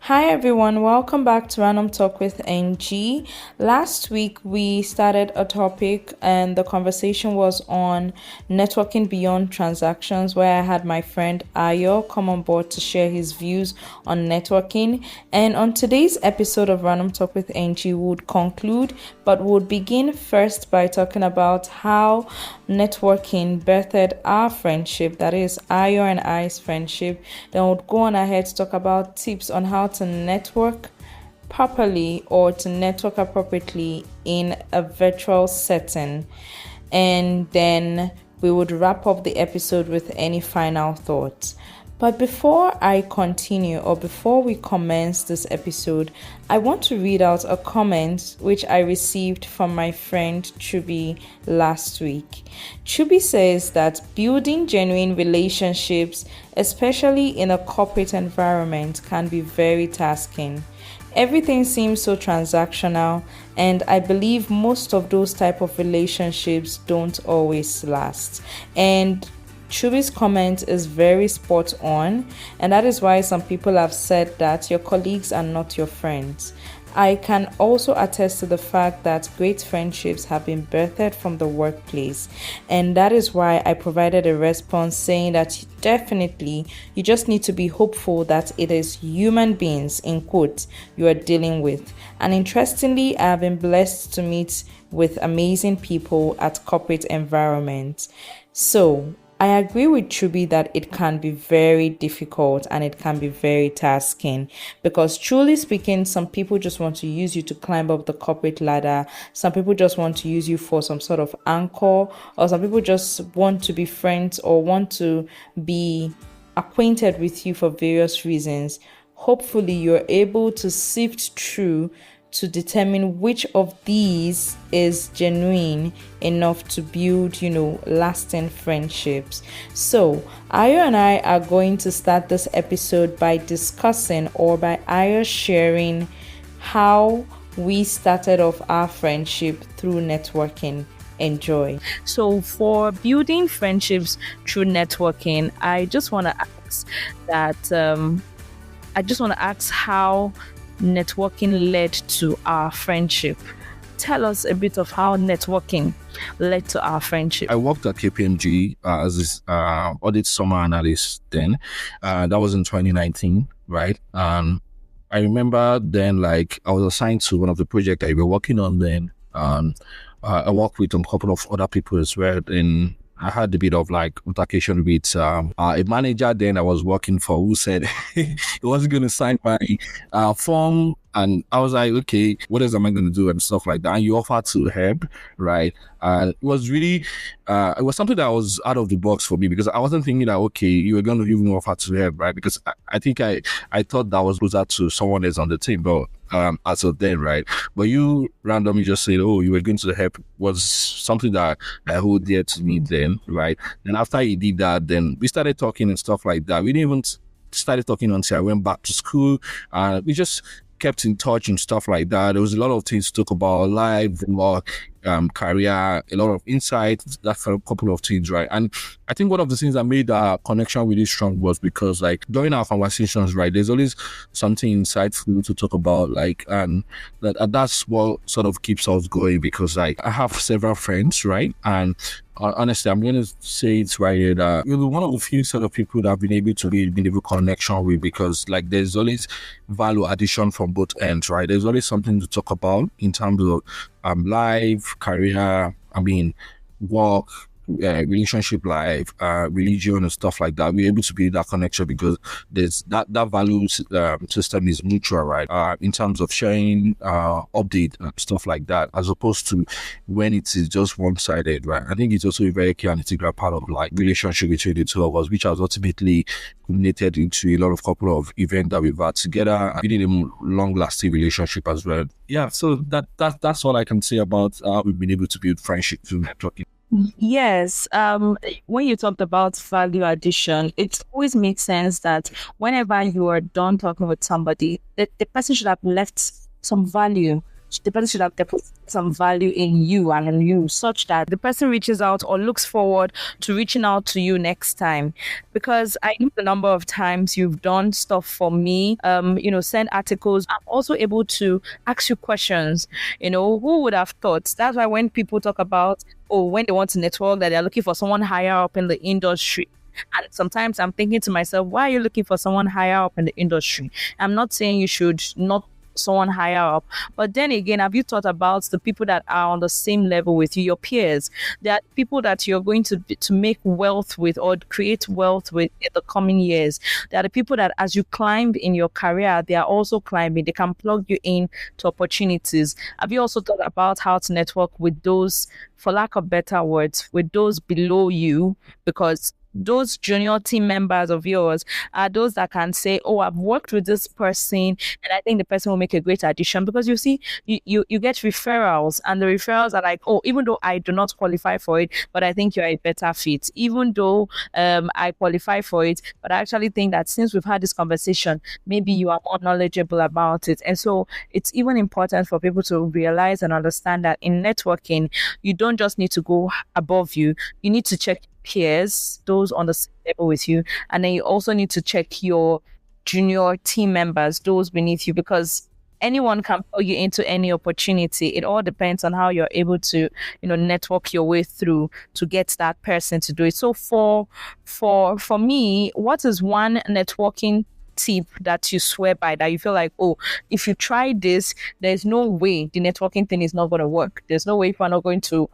Hi everyone, welcome back to Random Talk with NG. Last week we started a topic and the conversation was on networking beyond transactions, where I had my friend Ayo come on board to share his views on networking. And on today's episode of Random Talk with NG, we would conclude, but would begin first by talking about how networking birthed our friendship, that is Ayo and I's friendship. Then we'll go on ahead to talk about tips on how to network properly or to network appropriately in a virtual setting. And then we would wrap up the episode with any final thoughts. But before I continue or before we commence this episode, I want to read out a comment which I received from my friend Chubi last week. Chubi says that building genuine relationships, especially in a corporate environment, can be very tasking. Everything seems so transactional, and I believe most of those type of relationships don't always last. And Chubi's comment is very spot on, and that is why some people have said that your colleagues are not your friends. I can also attest to the fact that great friendships have been birthed from the workplace, and that is why I provided a response saying that definitely you just need to be hopeful that it is human beings, in quotes, you are dealing with. And interestingly, I have been blessed to meet with amazing people at corporate environments. So I agree with Chubi that it can be very difficult and it can be very tasking, because truly speaking, some people just want to use you to climb up the corporate ladder. Some people just want to use you for some sort of anchor, or some people just want to be friends or want to be acquainted with you for various reasons. Hopefully, you're able to sift through to determine which of these is genuine enough to build, lasting friendships. So, Ayo and I are going to start this episode by discussing, or by Ayo sharing, how we started off our friendship through networking. Enjoy. So, for building friendships through networking, I just want to ask how networking led to our friendship. Tell us a bit of how networking led to our friendship. I worked at KPMG as this audit summer analyst then. That was in 2019, right? I remember then, I was assigned to one of the projects I were working on then. I worked with a couple of other people as well. I had a bit of altercation with a manager then I was working for, who said he wasn't going to sign my form. And I was like, okay, what else am I going to do and stuff like that? And you offered to help, right? It was really, it was something that was out of the box for me, because I wasn't thinking that, okay, you were going to even offer to help, right? Because I think I thought that was closer to someone else on the team, but as of then, right? But you randomly just said, oh, you were going to help, was something that I hold dear to me then, right? And after he did that, then we started talking and stuff like that. We didn't even started talking until I went back to school. We just kept in touch and stuff like that. There was a lot of things to talk about, life, work, career, a lot of insights, that kind of couple of things, right? And I think one of the things that made our connection really strong was because, during our conversations, right, there's always something insightful to talk about, and that's what sort of keeps us going, because, I have several friends, right? And honestly, I'm going to say it's right here that you're one of the few sort of people that I've been able to build meaningful connection with, because there's always value addition from both ends, right? There's always something to talk about in terms of life, career, work, relationship life, religion and stuff like that. We're able to build that connection because there's that value system is mutual, right? In terms of sharing update and stuff like that, as opposed to when it is just one-sided, right? I think it's also a very key and integral part of relationship between the two of us, which has ultimately culminated into a lot of couple of events that we've had together, building a long-lasting relationship as well. Yeah, so that's all I can say about how we've been able to build friendship through networking. Yes. When you talked about value addition, it always makes sense that whenever you are done talking with somebody, the person should have left some value the person should have deposited some value in you and in you, such that the person reaches out or looks forward to reaching out to you next time. Because I know the number of times you've done stuff for me, send articles. I'm also able to ask you questions. Who would have thought? That's why when people talk about, when they want to network, that they're looking for someone higher up in the industry. And sometimes I'm thinking to myself, why are you looking for someone higher up in the industry? I'm not saying you should not someone higher up, but then again, have you thought about the people that are on the same level with you, your peers? There are people that you're going to make wealth with or create wealth with in the coming years. There are the people that as you climb in your career, they are also climbing. They can plug you in to opportunities. Have you also thought about how to network with those, for lack of better words, with those below you? Because those junior team members of yours are those that can say, I've worked with this person and I think the person will make a great addition. Because you see, you get referrals, and the referrals are like, even though I do not qualify for it, but I think you're a better fit. Even though I qualify for it, but I actually think that since we've had this conversation, maybe you are more knowledgeable about it. And so it's even important for people to realize and understand that in networking, you don't just need to go above you. You need to check peers, those on the same level with you, and then you also need to check your junior team members, those beneath you, because anyone can pull you into any opportunity. It all depends on how you're able to, network your way through to get that person to do it. So for me, what is one networking tip that you swear by, that you feel like, if you try this, there's no way the networking thing is not going to work? There's no way if we're not going to,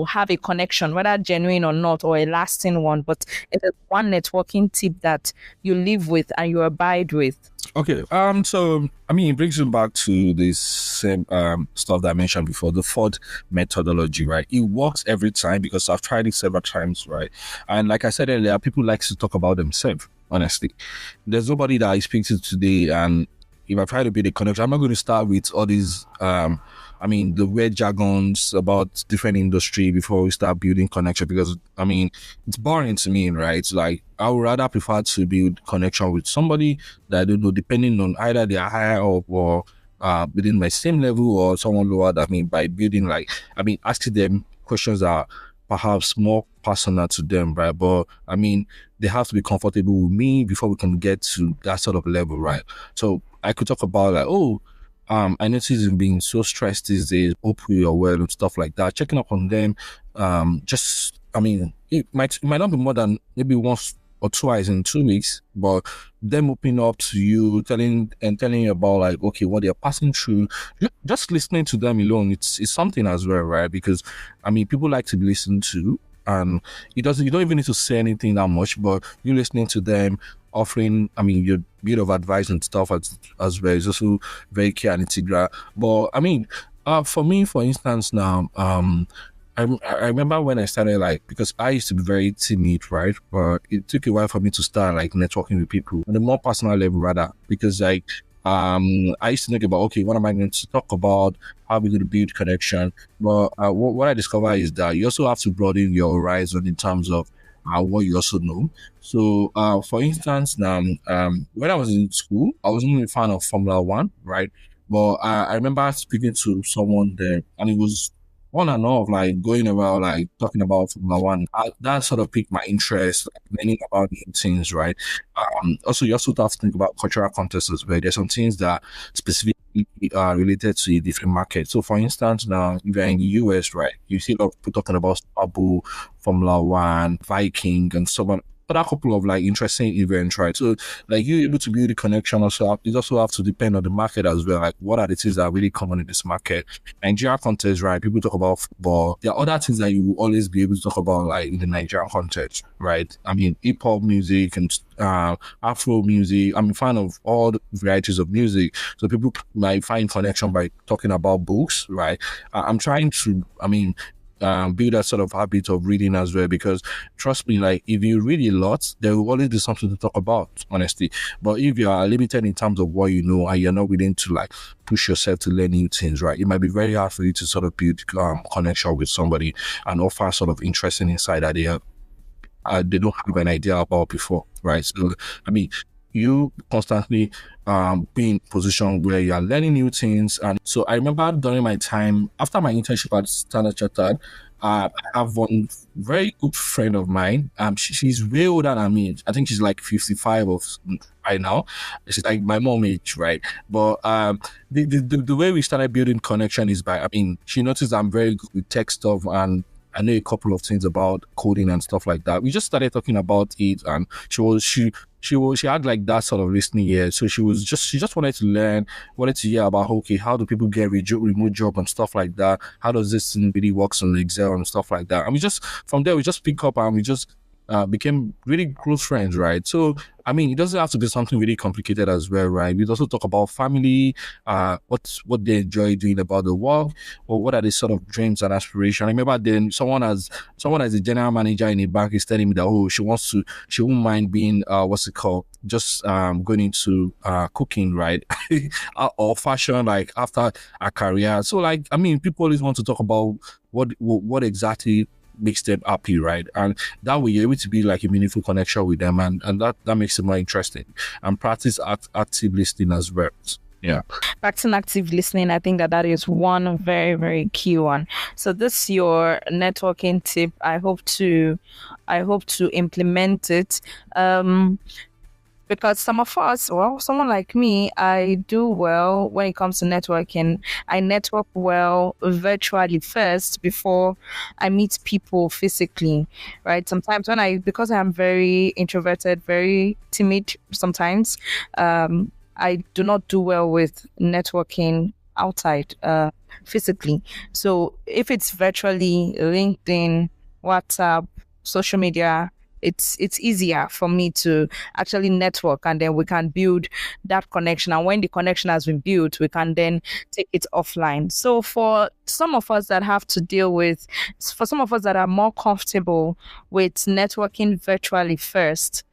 have a connection, whether genuine or not, or a lasting one. But it is one networking tip that you live with and you abide with. Okay. So it brings you back to this same stuff that I mentioned before, the Ford methodology, right? It works every time because I've tried it several times, right? And like I said earlier, people like to talk about themselves. Honestly, there's nobody that I speak to today, and if I try to build a connection, I'm not going to start with all these the weird jargons about different industry before we start building connection, because it's boring to me, right? It's like I would rather prefer to build connection with somebody that I don't know, depending on either they are higher up or within my same level, or someone lower than me, by building asking them questions that are perhaps more personal to them, right? But they have to be comfortable with me before we can get to that sort of level, right? So I could talk about I notice you've been so stressed these days, hope you're well and stuff like that. Checking up on them, it might not be more than maybe once or twice in 2 weeks, but them opening up to you, telling you about what they're passing through, just listening to them alone, it's something as well, right? Because people like to be listened to, and you don't even need to say anything that much, but you listening to them, offering your bit of advice and stuff as well is also very key and integral. But for me, for instance, now I remember when I started, because I used to be very timid, right? But it took a while for me to start networking with people on a more personal level, rather, because I used to think about, what am I going to talk about? How are we going to build connection? But what I discovered is that you also have to broaden your horizon in terms of what you also know. So, for instance, now, when I was in school, I wasn't a fan of Formula One, right? But I remember speaking to someone there, and it was on and off, going around, talking about Formula One. That sort of piqued my interest, learning about new things, right? Also, you also have to think about cultural context as well. There's some things that specifically are related to a different market. So, for instance, now, if you're in the US, right, you see a lot of people talking about Super Bowl, Formula One, Viking, and so on. But a couple of interesting events, right? So you're able to build a connection. Also, you also have to depend on the market as well. What are the things that are really common in this market? Nigeria context, right? People talk about football. There are other things that you will always be able to talk about, in the Nigerian context, right? Hip hop music and Afro music. I'm a fan of all the varieties of music. So people might find connection by talking about books, right? I'm trying to, build that sort of habit of reading as well, because trust me, if you read a lot, there will always be something to talk about, honestly. But if you are limited in terms of what you know and you're not willing to push yourself to learn new things, right, it might be very hard for you to sort of build connection with somebody and offer sort of interesting insight that they don't have an idea about before, right? So you constantly be in position where you are learning new things. And so I remember during my time after my internship at Standard Chartered, I have one very good friend of mine. She's way older than me. I think she's like 55 of right now. She's like my mom age, right? But the way we started building connection is by, I mean, she noticed I'm very good with tech stuff, and I know a couple of things about coding and stuff like that. We just started talking about it, and she had like that sort of listening ear. So she just wanted to learn, wanted to hear about, okay, how do people get remote job and stuff like that? How does this thing really works on Excel and stuff like that? And we just from there we just pick up and we just became really close friends, right? So, I mean, it doesn't have to be something really complicated as well, right? We also talk about family, what they enjoy doing about the work, or what are the sort of dreams and aspirations. I remember then someone as a general manager in a bank is telling me that, oh, she won't mind being, just going into cooking, right? Or fashion, like after a career. So, like, I mean, people always want to talk about what exactly makes them happy, right? And that way you're able to be like a meaningful connection with them, and that makes it more interesting. And practice active listening as well. Yeah. Practicing active listening, I think that is one very, very key one. So this your networking tip. I hope to implement it. Because some of us, well, someone like me, I do well when it comes to networking. I network well virtually first before I meet people physically, right? Sometimes because I'm very introverted, very timid sometimes, I do not do well with networking outside physically. So if it's virtually, LinkedIn, WhatsApp, social media, it's easier for me to actually network, and then we can build that connection. And when the connection has been built, we can then take it offline. So for some of us that for some of us that are more comfortable with networking virtually first,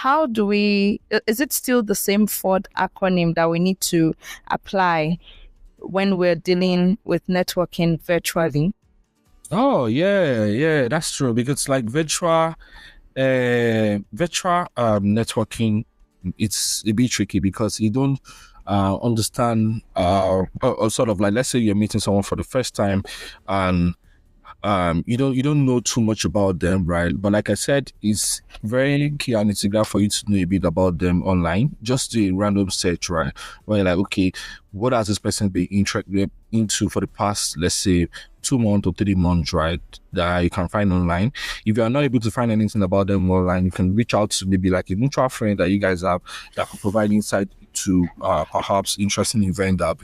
is it still the same FORD acronym that we need to apply when we're dealing with networking virtually? Oh, yeah, that's true. Because like virtual networking, it's a bit tricky because you don't understand or sort of like, let's say you're meeting someone for the first time, and you don't know too much about them, right? But like I said, it's very key and integral for you to know a bit about them online. Just do a random search, right? Where you're like, okay, what has this person been interested into for the past, let's say, 2 months or 3 months, right? That you can find online. If you are not able to find anything about them online, you can reach out to maybe like a mutual friend that you guys have that can provide insight to perhaps interesting event that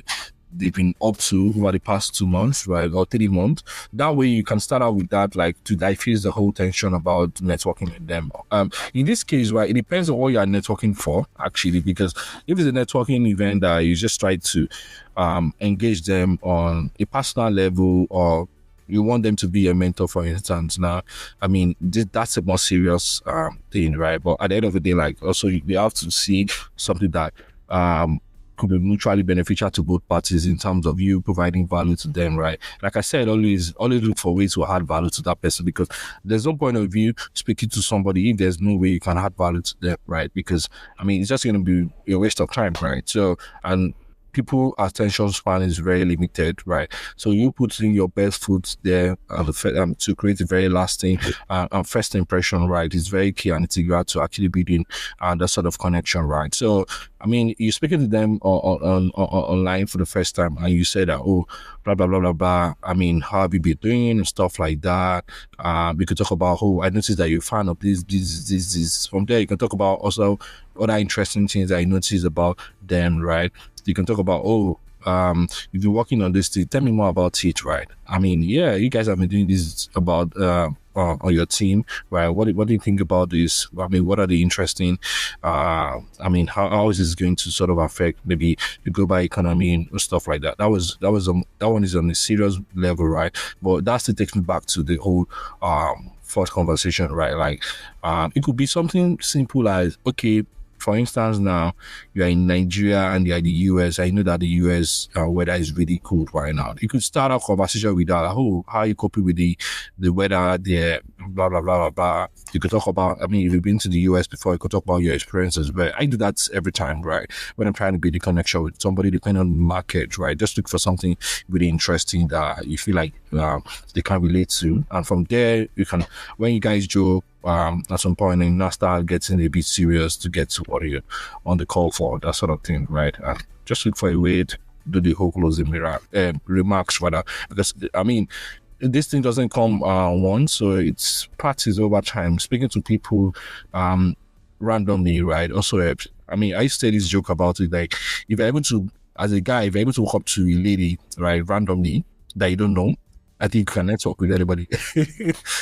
they've been up to over the past 2 months, right, or 3 months. That way you can start out with that, like to diffuse the whole tension about networking with them. In this case, right, it depends on what you are networking for, actually, because if it's a networking event that you just try to engage them on a personal level, or you want them to be a mentor, for instance. Now, I mean, that's a more serious thing, right? But at the end of the day, like, also you have to see something that could be mutually beneficial to both parties in terms of you providing value to them, right? Like I said, always look for ways to add value to that person, because there's no point of you speaking to somebody if there's no way you can add value to them, right? Because, I mean, it's just going to be a waste of time, right? So, and people attention span is very limited, right? So you put in your best foot there to create a very lasting first impression, right? It's very key and integral to actually building that sort of connection, right? So, I mean, you're speaking to them online for the first time, and you say that, oh, blah, blah, blah, blah, blah. I mean, how have you been doing and stuff like that? We could talk about, oh, I noticed that you're a fan of this. From there, you can talk about also other interesting things that you notice about them, right? You can talk about, oh, you've been working on this thing. Tell me more about it, right? I mean, yeah, you guys have been doing this about on your team, right? What do you think about this? I mean, what are the interesting? I mean, how is this going to sort of affect maybe the global economy and stuff like that? That one is on a serious level, right? But that still takes me back to the whole first conversation, right? Like, it could be something simple as, okay, For instance, now you are in Nigeria and you are in the US. I know that the US weather is really cold right now. You could start a conversation with that. Oh, how are you coping with the weather there? Blah blah blah blah blah. You could talk about. I mean, if you've been to the US before, you could talk about your experiences. But I do that every time, right? When I'm trying to build a connection with somebody, depending on the market, right? Just look for something really interesting that you feel like they can relate to, and from there you can. When you guys joke. At some point, and now start getting a bit serious to get to what you're on the call for, that sort of thing, right? And just look for a way to do the whole closing remarks, rather, because I mean, this thing doesn't come once, so it's practice over time. Speaking to people randomly, right? Also helps. I mean, I used to say this joke about it, like if you're able to, as a guy, if you're able to walk up to a lady, right, randomly that you don't know, I think you can network with anybody.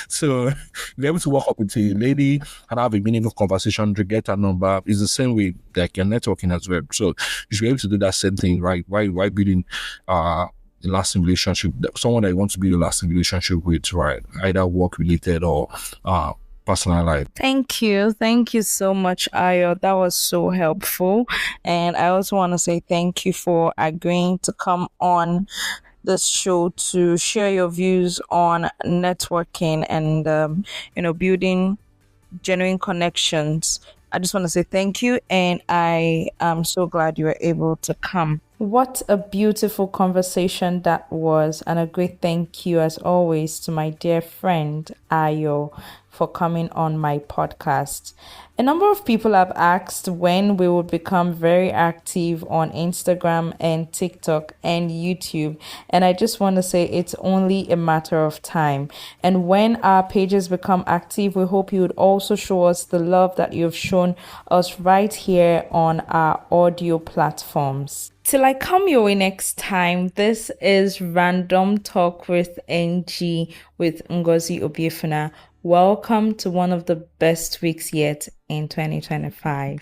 So be able to walk up with a lady and have a meaningful conversation to get a number is the same way that you're networking as well. So you should be able to do that same thing, right? Why building a lasting relationship, someone that you want to build a lasting relationship with, right? Either work related or personal life. Thank you. Thank you so much, Ayo. That was so helpful. And I also want to say thank you for agreeing to come on this show to share your views on networking and building genuine connections. I just want to say thank you, and I am so glad you were able to come. What a beautiful conversation that was, and a great thank you as always to my dear friend Ayo for coming on my podcast. A number of people have asked when we would become very active on Instagram and TikTok and YouTube. And I just want to say it's only a matter of time. And when our pages become active, we hope you would also show us the love that you've shown us right here on our audio platforms. Till I come your way next time, this is Random Talk with NG with Ngozi Obiefuna. Welcome to one of the best weeks yet in 2025.